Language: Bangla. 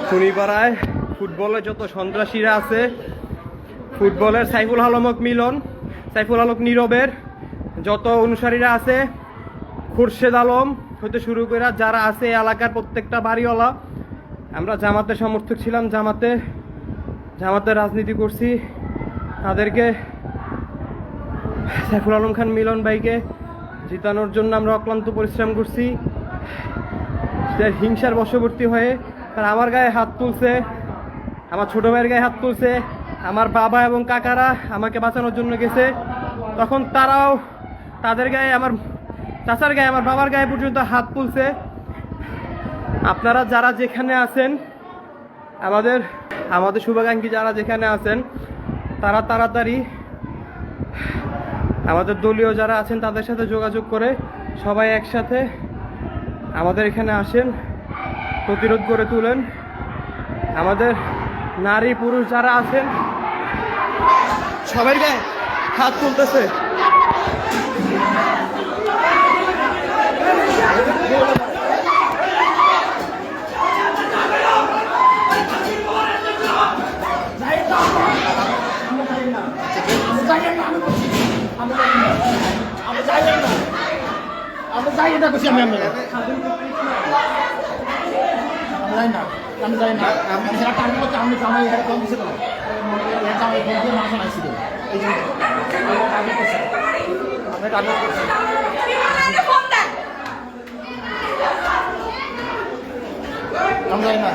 খুনিপাড়ায় ফুটবলে যত সন্ত্রাসীরা আছে, ফুটবলের সাইফুল আলমক মিলন, সাইফুল আলম নীরবের যত অনুসারীরা আছে, খুরশেদ আলম হতে শুরু করে যারা আছে এলাকার প্রত্যেকটা বাড়িওয়ালা, আমরা জামাতের সমর্থক ছিলাম, জামাতের রাজনীতি করছি। তাদেরকে সাইফুল আলম খান মিলন ভাইকে জিতানোর জন্য আমরা অক্লান্ত পরিশ্রম করছি। হিংসার বশবর্তী হয়ে তারা আমার গায়ে হাত তুলছে, আমার ছোট ভাইয়ের গায়ে হাত তুলছে, আমার বাবা এবং কাকারা আমাকে বাঁচানোর জন্য গেছে, তখন তারাও তাদের গায়ে, আমার চাচার গায়ে, আমার বাবার গায়ে পর্যন্ত হাত তুলছে। আপনারা যারা যেখানে আছেন, আমাদের শুভাকাঙ্ক্ষী যারা যেখানে আছেন, তারা তাড়াতাড়ি আমাদের দলীয় যারা আছেন তাদের সাথে যোগাযোগ করে সবাই একসাথে আমাদের এখানে আসেন, প্রতিরোধ করে তুলেন। আমাদের নারী পুরুষ যারা আছেন সবাই গায়ে হাত তুলতেছে। আমি যাই না করছি, আমি যাই না, আমি যাই না। আমি যারা টার্গেট করতে আমি জামাই এটা কম দিতে পারি, জামাই কম দিয়ে মাংস নাইছিল, এই জন্য টার্গেট করছি, আমি টার্গেট করছি। আমি যাই না।